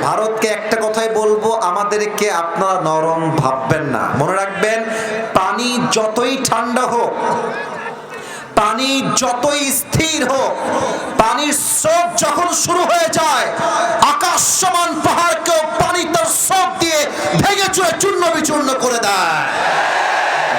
ভারতকে একটা কথাই বলবো, আমাদেরকে আপনারা নরম ভাববেন না। মনে রাখবেন, পানি যতই ঠান্ডা হোক, পানি যতই স্থির হোক, পানির স্রোত যখন শুরু হয়ে যায়, আকাশ সমান পাহাড়কেও পানি তার স্রোত দিয়ে ভেঙে চুরে চূর্ণ বিচূর্ণ করে দেয়।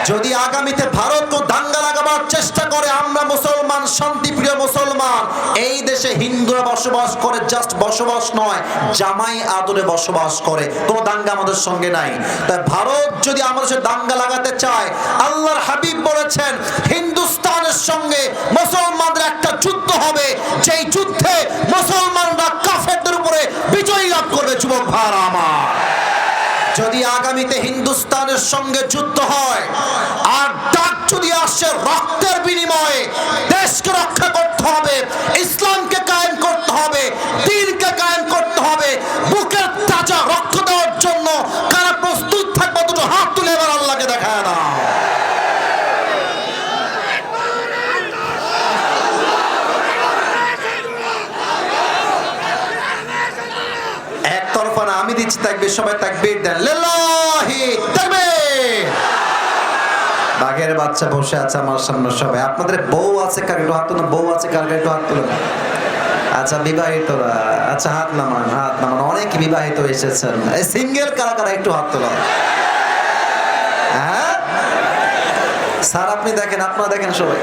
যদি আগামীতে ভারতকে দাঙ্গা লাগাবার চেষ্টা করে, আমরা মুসলমান, শান্তিপ্রিয় মুসলমান, এই দেশে হিন্দুরা বসবাস করে, জাস্ট বসবাস নয়, জামাই আদরে বসবাস করে, কোনো দাঙ্গা আমাদের সঙ্গে নাই। তাই ভারত যদি আমাদের সাথে দাঙ্গা লাগাতে চায়, আল্লাহর হাবিব বলেছেন হিন্দুস্তানের সঙ্গে মুসলমানদের একটা যুদ্ধ হবে, যেই যুদ্ধে মুসলমানরা কাফেরদের উপরে বিজয় লাভ করবে। যুবক ভাইরা আমার, যদি আগামীতে হিন্দুস্তানের সঙ্গে যুদ্ধ হয় আর ডাক যদি আসে রক্তের বিনিময়ে, দেশকে রক্ষা করতে হবে, ইসলামকে কায়েম করতে হবে, দ্বীনকে কায়েম করতে হবে, বুকের তাজা রক্ত দেওয়ার জন্য কারা প্রস্তুত থাকবে? দুটো হাত তুলে এবার আল্লাহকে দেখায় না। একতরফা না, আমি দিচ্ছি তাকবীর, সবাই তাকবীর দেন। লিল্লাহি তাকবীর। বাঘের বাচ্চা বসে আছে আমার সামনে সবাই। আপনাদের বউ আছে কার? একটু হাত তুলুন। বউ আছে কার? একটু হাত তুলুন। আচ্ছা, বিবাহিতরা, আচ্ছা হাত নামান, হাত নামান। অনেক বিবাহিত এসেছেন। এই সিঙ্গেল কারা কারা? একটু হাত তুলুন। হ্যাঁ স্যার, আপনি দেখেন, আপনারা দেখেন সবাই।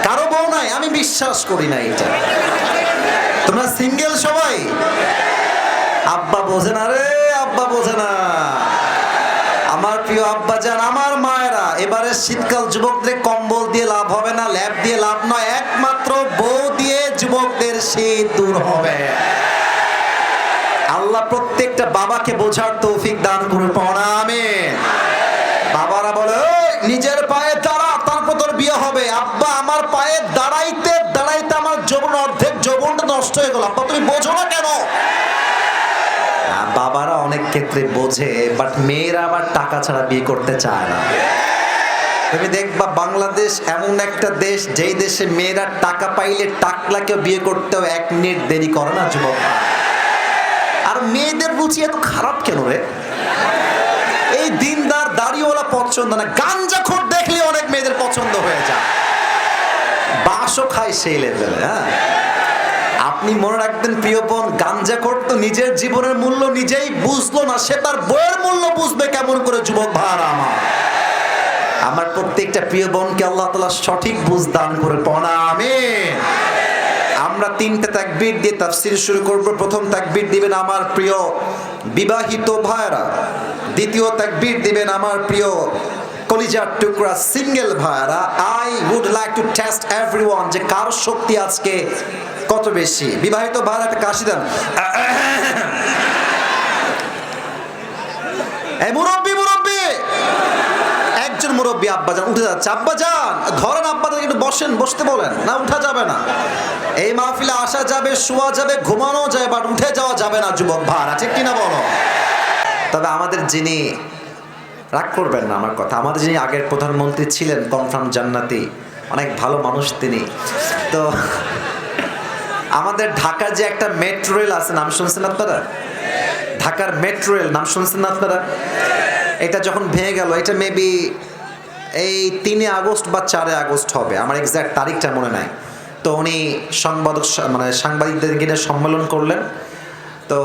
কারো বউ নাই? আমি বিশ্বাস করি না এটা। তোমরা সিঙ্গেল সবাই? আব্বা বোঝে না রে, আব্বা বোঝে না। আমার প্রিয় আব্বা জান, আমার মায়েরা, এবারে শীতকাল যুবকদের কম্বল দিয়ে লাভ হবে না, ল্যাব দিয়ে লাভ নয়, একমাত্র বউ দিয়ে যুবকদের শীত দূর হবে। আল্লাহ প্রত্যেকটা বাবাকে বোঝার তৌফিক দান করুন। পড়া আমিন। বাবারা বলে নিজের পায়ে দাঁড়া, তারপর তোর বিয়ে হবে। আব্বা, আমার পায়ে দাঁড়াইতে দাঁড়াইতে আমার যৌবন, অর্ধেক যৌবনটা নষ্ট হয়ে গেল। আব্বা, তুমি বোঝো না কেন? বাবারা অনেক ক্ষেত্রে বোঝে, বাট মেয়েরা আবার টাকা ছাড়া বিয়ে করতে চায় না। তুমি দেখবা বাংলাদেশ এমন একটা দেশ, যেই দেশে মেয়েরা টাকা পাইলে টাকলাকে বিয়ে করতেও 1 মিনিট দেরি করে না যুবক। আর মেয়েদের রুচি এত খারাপ কেন রে? এই দিনদার দাড়িওয়ালা পছন্দ না, গাঞ্জাখোর দেখলে অনেক মেয়েদের পছন্দ হয়ে যায়। বাঁশও খায় সেই লেভেলে। হ্যাঁ, আপনি মনে রাখবেন প্রিয় বোন, গাঞ্জাখোর তো নিজের জীবনের মূল্য নিজেই বুঝলো না, সে তার বইয়ের মূল্য বুঝবে কেমন করে? যুবক ভাইরা আমার, আমার প্রত্যেকটা প্রিয় বোনকে আল্লাহ তাআলা সঠিক বুঝ দান করে। পড়া আমিন। আমরা 3টে তাকবীর দিয়ে তাফসীর শুরু করব। প্রথম তাকবীর দিবেন আমার প্রিয় বিবাহিত ভাইরা, দ্বিতীয় তাকবীর দিবেন আমার প্রিয় কলিজার টুকরা সিঙ্গেল ভাইরা। I would like to test everyone, যে কার শক্তি আজকে কত বেশি। বিবাহিত ভাইরা একটা কাশি দেন। এই মুরব্বি, মুরব্বি, একজন মুরব্বি আব্বাজান উঠে যাচ্ছে। আব্বাজান ধরেন, আব্বাজান একটু বসেন, বসতে বলেন। না, উঠা যাবে না। এই মাহফিলে আসা যাবে, শোয়া যাবে, ঘুমানো যায়, বাট উঠে যাওয়া যাবে না যুবক ভাইরা, ঠিক কিনা বলো? তবে আমাদের যিনি, রাগ করবেন না আমার কথা, আমাদের যিনি আগের প্রধানমন্ত্রী ছিলেন, কনফার্ম জান্নাতি, অনেক ভালো মানুষ তিনি। তো আমাদের ঢাকার যে একটা মেট্রো রেল আছে, নাম শুনছেন আপনারা? ঢাকার মেট্রো রেল নাম শুনছেন না আপনারা? এটা যখন ভেঙে গেল, এটা মেবি এই 3 আগস্ট বা 4 আগস্ট হবে, আমার এক্সাক্ট তারিখটা মনে নাই। তো উনি সাংবাদিকদের গিয়ে সম্মেলন করলেন। তো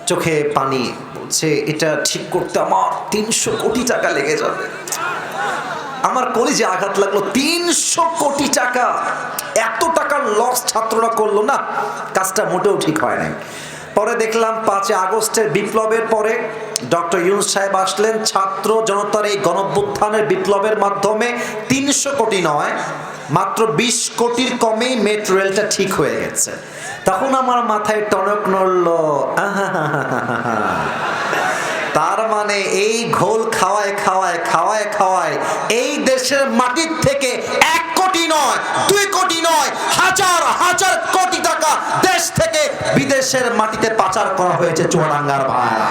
চোখে পানি, বলছে এটা ঠিক করতে আমার 300 কোটি টাকা লেগে যাবে। আমার কলিজে আঘাত লাগলো। 300 কোটি টাকা, এত টাকার লস ছাত্ররা করলো না, কাজটা মোটেও ঠিক হয় নাই। পরে দেখলাম 5 আগস্টের বিপ্লবের পরে ডক্টর ইউনূস সাহেব আসলেন, ছাত্র জনতার এই গণঅভ্যুত্থানের বিপ্লবের মাধ্যমে 300 কোটি নয়, মাত্র 20 কোটির কমেই মেট্রো রেলটা ঠিক হয়ে গেছে। তখন আমার মাথায় টনক নড়লো। তার মানে এই ঘোল খাওয়ায় খাওয়ায় খাওয়ায় খাওয়ায় এই দেশের মাটির থেকে 1 কোটি নয়, 2 কোটি নয়, হাজার হাজার কোটি টাকা দেশ থেকে বিদেশের মাটিতে পাচার করা হয়েছে চুয়াডাঙ্গার ভাইরা।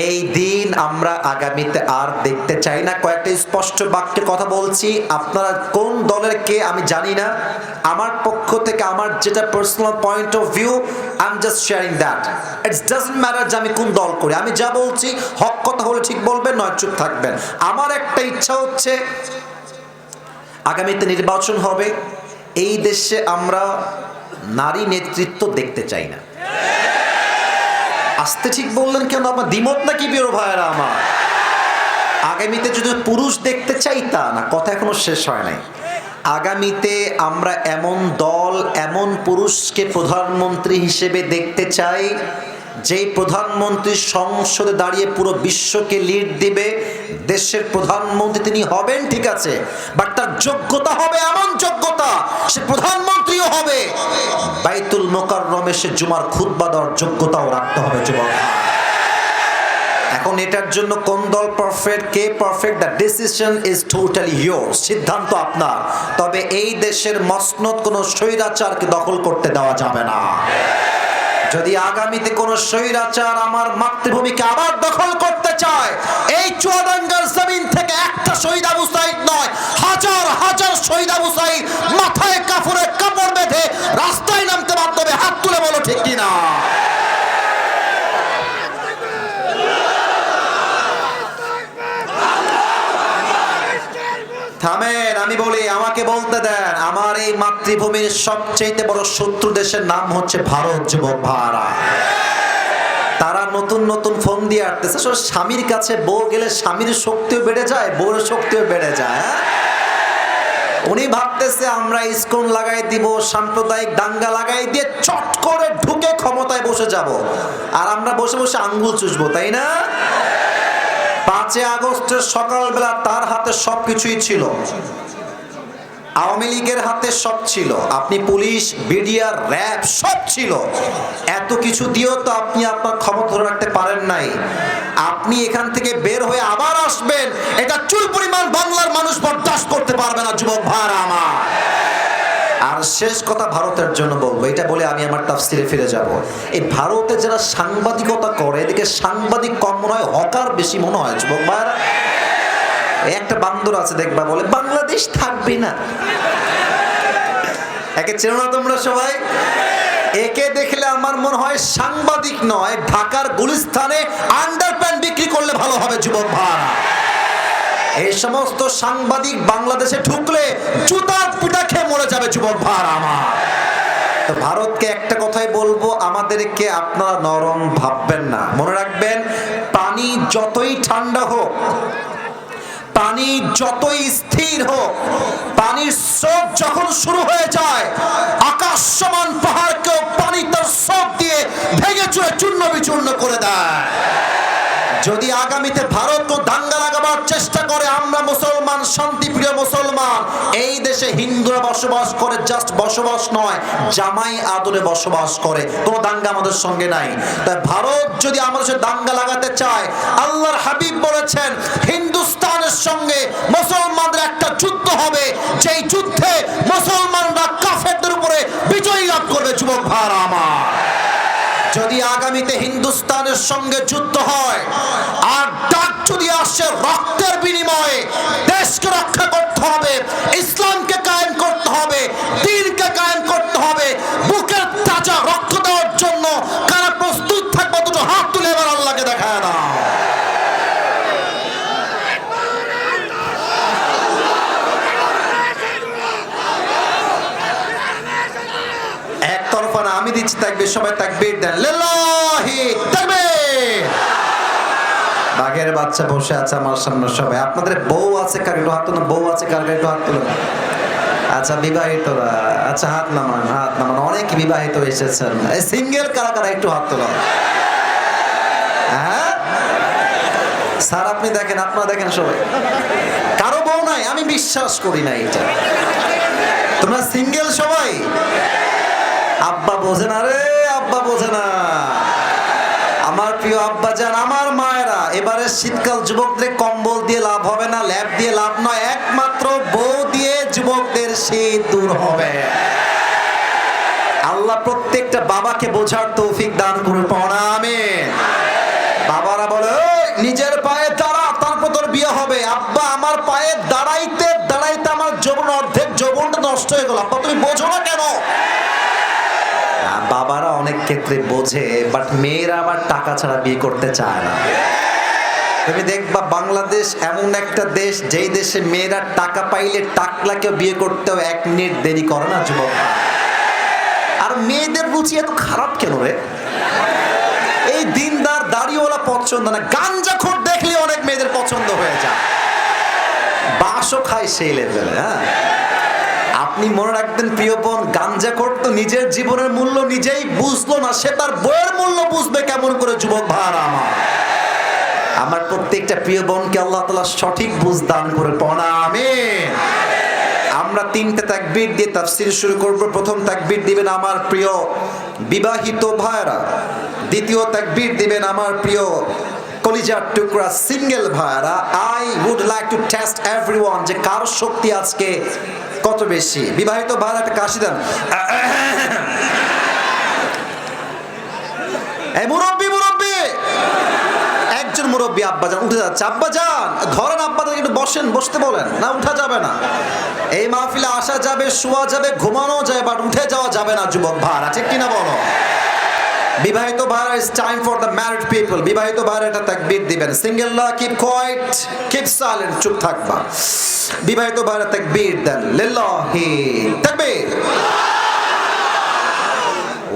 এই দিন আমরা আগামীতে আর দেখতে চাই না। কয়েকটা স্পষ্ট বাক্যে কথা বলছি, আপনারা কোন দলের কে আমি জানি না, আমার পক্ষ থেকে আমার যেটা personal point of view, I am just sharing that. It's doesn't matter যে আমি কোন দল করি, আমি যা বলছি হক কথা হলে ঠিক বলবেন, নয় চুপ থাকবেন। আমার একটা ইচ্ছা হচ্ছে আগামীতে নির্বাচন হবে, এই দেশে আমরা নারী নেতৃত্ব দেখতে চাই না। আসতে ঠিক বললেন কেন? আপনার দ্বিমত নাকি প্রিয় ভাইয়েরা আমার? আগামীতে যদি পুরুষ দেখতে চাই তা না, কথা এখনো শেষ হয় নাই। আগামীতে আমরা এমন দল, এমন পুরুষকে প্রধানমন্ত্রী হিসেবে দেখতে চাই, যেই প্রধানমন্ত্রী সংসদে দাঁড়িয়ে পুরো বিশ্বকে লিড দিবে। দেশের প্রধানমন্ত্রী তিনি হবেন ঠিক আছে, বাট তার যোগ্যতা হবে এমন যোগ্যতা, সে প্রধানমন্ত্রীও হবে, বাইতুল মোকাররমে সে জুমার খুতবা দেওয়ার যোগ্যতাও রাখতে হবে যুবক। এখন এটার জন্য কোন দল perfect, K perfect, the decision is totally yours, সিদ্ধান্ত আপনার। তবে এই দেশের মসনদ কোনো স্বৈরাচারকে দখল করতে দেওয়া যাবে না। যদি আগামীতে কোন স্বৈরাচার আমার মাতৃভূমিকে আবার দখল করতে চায়, এই চুয়াডাঙ্গার জমিন থেকে একটা শহীদ আবু সাঈদ নয়, হাজার হাজার শহীদ আবু সাঈদ মাথায় কাফনের কাপড় বেঁধে রাস্তায় নামতে বাধ্য হবে। হাত তুলে বলো ঠিক কিনা? থামেন, আমি বলি, আমাকে বলতে দেন। আমার এই মাতৃভূমির সবচেয়ে বড় শত্রু দেশের নাম হচ্ছে ভারত। যুবক ভাড়া তারা নতুন নতুন ফোন দিয়ে আসতেছে, স্বামীর কাছে বউ গেলে স্বামীর শক্তিও বেড়ে যায়, বউর শক্তিও বেড়ে যায়। উনি ভাবতেছে আমরা ইসকন লাগাই দিব, সাম্প্রদায়িক দাঙ্গা লাগাই দিয়ে চট করে ঢুকে ক্ষমতায় বসে যাব, আর আমরা বসে বসে আঙ্গুল চুষবো, তাই না? 5 আগস্টের সকালবেলা তার হাতে সবকিছুই ছিল, আওয়ামী লীগের হাতে সব ছিল, আপনি পুলিশ, বিডিআর, র্যাব সব ছিল। এত কিছু দিয়েও তো আপনি আপনার ক্ষমতা ধরে রাখতে পারেন নাই। আপনি এখান থেকে বের হয়ে আবার আসবেন, এটা চুল পরিমাণ বাংলার মানুষ বরদাস্ত করতে পারবে না যুবক ভাইরা আমার। আর শেষ কথা ভারতের জন্য বলবো, এটা বলে আমি আমার তাফসিরে ফিরে যাব। এই ভারতে যারা সাংবাদিকতা করে, এদিকে সাংবাদিক কম মনে হয়, হকার বেশি মনে হয় যুবক ভাইরা। একটা বান্দর আছে দেখবা, বলে বাংলাদেশ থাকবে না। একে চেনো না তোমরা সবাই? একে দেখলে আমার মনে হয় সাংবাদিক নয়, ঢাকার গুলিস্তানে আন্ডারপ্যান্ট বিক্রি করলে ভালো হবে যুবক ভাইরা। এই সমস্ত সাংবাদিক বাংলাদেশে ঢুকলে জুতার পিটা খেয়ে মরে যাবে যুবক ভাইরা আমার। তো ভারতকে একটা কথাই বলবো, আমাদেরকে আপনারা নরম ভাববেন না। মনে রাখবেন, পানি যতই ঠান্ডা হোক, পানি যতই স্থির হোক, পানির স্রোত যখন শুরু হয়ে যায়, আকাশ সমান পাহাড়কেও পানি তার স্রোত দিয়ে ভেঙে চুরে চূর্ণ বিচূর্ণ করে দেয়। যদি আগামীতে ভারত দাঙ্গা লাগাবার চেষ্টা করে, আমরা মুসলমান, শান্তিপ্রিয় মুসলমান, এই দেশে হিন্দুরা বসবাস করে, জাস্ট বসবাস নয়, জামাই আদরে বসবাস করে, কোনো দাঙ্গা আমাদের সঙ্গে নাই। তাই ভারত যদি আমাদের সাথে দাঙ্গা লাগাতে চায়, আল্লাহর হাবিব বলেছেন হিন্দুস্তানের সঙ্গে মুসলমানদের একটা যুদ্ধ হবে, যেই যুদ্ধে মুসলমানরা কাফেরদের উপরে বিজয় লাভ করবে যুবক ভাইরা আমার। যদি আগামীতে হিন্দুস্তানের সঙ্গে যুদ্ধ হয়, আর ডাক যদি আসে রক্তের বিনিময়ে, দেশকে রক্ষা করতে হবে, ইসলামকে কায়েম করতে হবে, দ্বীনকে কায়েম করতে হবে, বুকের তাজা রক্ত দেওয়ার জন্য কারা প্রস্তুত থাকবে? দুটো হাত তুলে এবার আল্লাহকে দেখায় দাও। একতরফা না, আমি দিচ্ছি তাকবীর, সবাই তাকবীর দেন, লিল্লাহি তাকবীর। বাঘের বাচ্চা বসে আছে আমার সামনে সবাই। আপনাদের বউ আছে কার? একটু হাত তুলুন। বউ আছে কার? একটু হাত তুলুন। আচ্ছা, বিবাহিতরা, আচ্ছা হাত নামান, হাত নামান। অনেক বিবাহিত এসেছেন, সিঙ্গেল কারা কারা একটু হাত তোলা। হ্যাঁ স্যার, আপনি দেখেন, আপনারা দেখেন সবাই, কারো বউ নাই? আমি বিশ্বাস করি না এটা। তোমরা সিঙ্গেল সবাই? আব্বা বোঝে না রে, আব্বা বোঝে না। আমার প্রিয় আব্বা জান, আমার মায়েরা, এবারে শীতকাল যুবকদের কম্বল দিয়ে লাভ হবে না, ল্যাব দিয়ে লাভ নয়, একমাত্র বউ দিয়ে যুবকদের শীত দূর হবে। আল্লাহ প্রত্যেকটা বাবাকে বোঝার তৌফিক দান করুন, আমিন। বাবারা বলে আব্বা তুমি বোঝো না কেন? বাবারা অনেক ক্ষেত্রে বোঝে, বাট মেয়েরা আবার টাকা ছাড়া বিয়ে করতে চায় না। তুমি দেখবা বাংলাদেশ এমন একটা দেশ যেই দেশে মেয়েরা টাকা পাইলে টাকলাকে বিয়ে করতেও 1 মিনিট দেরি করে না যুবক। আর মেয়েদের রুচি এত খারাপ কেন রে? এই দিনদার দাড়িওয়ালা পছন্দ না, গাঞ্জাখোর দেখলে অনেক মেয়েদের পছন্দ হয়ে যায়, বাসও খায় সেই লেভেলে। হ্যাঁ, আপনি মনে রাখবেন প্রিয় বোন, গাঞ্জাখোর তো নিজের জীবনের মূল্য নিজেই বুঝলো না, সে তার বইয়ের মূল্য বুঝবে কেমন করে? যুবক ভাইরা আমার প্রত্যেকটা প্রিয় বোনকে আল্লাহ তাআলা সঠিক বুঝ দান করে পড়া আমিন। আমরা 3টে তাকবীর দিয়ে তাফসীর শুরু করব। প্রথম তাকবীর দিবেন আমার প্রিয় বিবাহিত ভাইরা, দ্বিতীয় তাকবীর দিবেন আমার প্রিয় কলিজার টুকরা সিঙ্গেল ভাইরা। I would like to test everyone যে কার শক্তি আজকে কত বেশি। বিবাহিত ভাইরা একটা কাশি দেন। এই মুরব্বি একজন মুরব্বী আব্বাজান উঠে যাচ্ছে, আব্বাজান ধরেন আব্বাজানকে একটু বসেন, বসতে বলেন। না উঠা যাবে না। এই মাহফিলে আসা যাবে, শোয়া যাবে, ঘুমানো যায়, বাট উঠে যাওয়া যাবে না যুবক ভাইরা, ঠিক কিনা বলো? বিবাহিত ভাইরা, it's time for the married people. বিবাহিত ভাইরা একটা তাকবীর দিবেন। সিঙ্গেলরা কিপ কোয়াইট, কিপ সাইলেন্ট, চুপ থাকবা। বিবাহিত ভাইরা তাকবীর দেন, লিল্লাহি তাকবীর।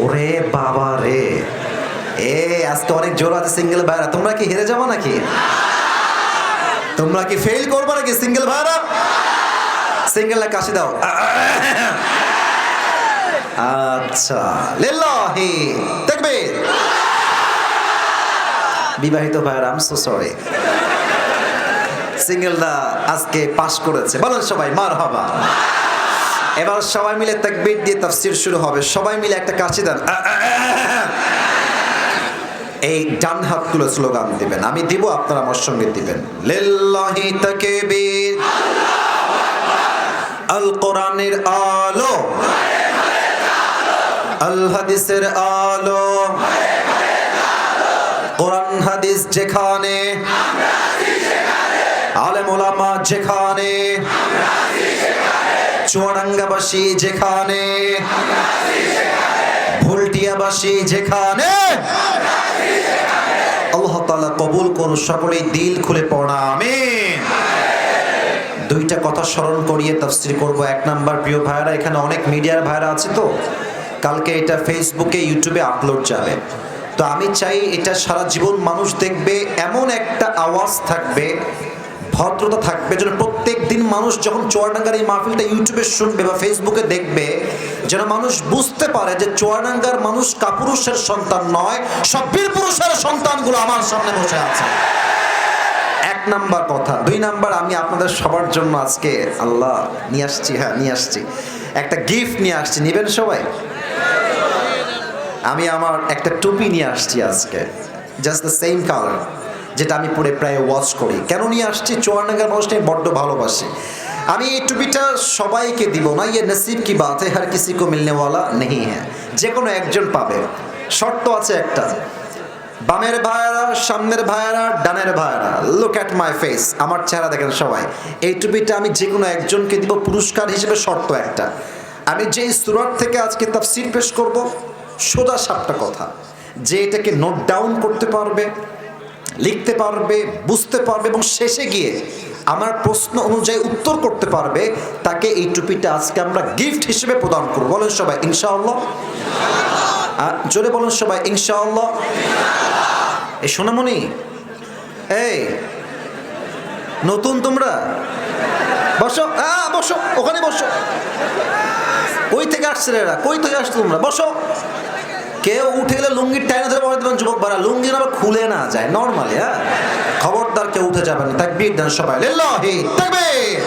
ওরে বাবা রে, আজকে অনেক জোর আছে সিঙ্গেল ভাইরা। তোমরা কি হেরে যাবো নাকি? তোমরা কি ফেল করবো নাকি সিঙ্গেল ভাইরা? সিঙ্গেলরা কাশি দাও। আচ্ছা, লিল্লাহি তাকবীর। বিবাহিত ভাইরা, আই এম সো সরি, সিঙ্গেলরা আজকে পাস করেছে। বলেন সবাই মারহাবা। এবার সবাই মিলে তাকবীর দিয়ে তাফসীর শুরু হবে। সবাই মিলে একটা কাশি দেন। এই ডান হাত তুলে স্লোগান দিবেন, আমি দিব, আপনারা আমার সঙ্গে দিবেন। লিল্লাহি তাকবীর। আল কোরআনের আলো, আল হাদিসের আলো, কোরআন হাদিস যেখানে, আলেম ওলামা যেখানে, চুয়াডাঙ্গাবাসী যেখানে, ভুলটিয়াবাসী যেখানে, আল্লাহ তাআলা কবুল করুন। সকলেই দিল খুলে পড়া আমিন। 2টা কথা স্মরণ করিয়ে তাফসীর করব। 1 নাম্বার, প্রিয় ভাইরা, এখানে অনেক মিডিয়ার ভাইরা আছে, তো কালকে এটা ফেসবুকে ইউটিউবে আপলোড যাবে। তো আমি চাই এটা সারা জীবন মানুষ দেখবে, এমন একটা আওয়াজ থাকবে, ভদ্রতা থাকবে, যেন প্রত্যেক দিন মানুষ যখন চুয়াডাঙ্গার এই মাহফিলটা ইউটিউবে শুনবে বা ফেসবুকে দেখবে, যেন মানুষ বুঝতে পারে যে চুয়াডাঙ্গার মানুষ কাপুরুষের সন্তান নয়, সব বীর পুরুষের সন্তানগুলো আমার সামনে বসে আছে। 1 নাম্বার কথা। 2 নাম্বার, আমি আপনাদের সবার জন্য আজকে আল্লাহ নিয়ে আসছি, নিয়ে আসছি একটা গিফট নিয়ে আসছি। নেবেন সবাই? আমি আমার একটা টুপি নিয়ে আসছি আজকে, জাস্ট দ্য সেম কালার, যেটা আমি পরে প্রায় ওয়াচ করি। কেন নিয়ে আসছি? চুয়াডাঙ্গার মানুষকে বড্ড ভালোবাসি। আমি এই টুপিটা সবাইকে দিব না, ইয়ে নসিব কি বাত है, हर किसी को मिलने वाला नहीं है। যে কোনো একজন পাবে, শর্ত আছে একটা। বামের ভাইয়ারা, সামনের ভাইয়ারা, ডানের ভাইয়ারা, লুক অ্যাট মাই ফেস, আমার চেহারা দেখেন সবাই। এই টুপিটা আমি যে কোনো একজনকে দিব পুরস্কার হিসেবে। শর্ত একটা, আমি যেই সূরা থেকে আজকে তাফসীর পেশ করব, সোজা 7টা কথা, যে এটাকে নোট ডাউন করতে পারবে, লিখতে পারবে, বুঝতে পারবে এবং শেষে গিয়ে আমার প্রশ্ন অনুযায়ী উত্তর করতে পারবে, তাকে এই টুপিটা আজকে আমরা গিফট হিসেবে প্রদান করব। বলেন সবাই ইনশাআল্লাহ। জোরে বলেন সবাই ইনশাআল্লাহ। এই সোনামণি, এই নতুন তোমরা বসো, বসো, ওখানে বসো। কই থেকে আসছে এরা? কই থেকে আসছো তোমরা? বসো। কেউ উঠে গেলে লুঙ্গির টাইনে ধরে বলে দেবেন যুবক ভাড়া, লুঙ্গি আবার খুলে না যায় নর্মালি। খবরদার কেউ উঠে যাবেন। তাকবীর দেন সবাই, লিল্লাহি তাকবীর।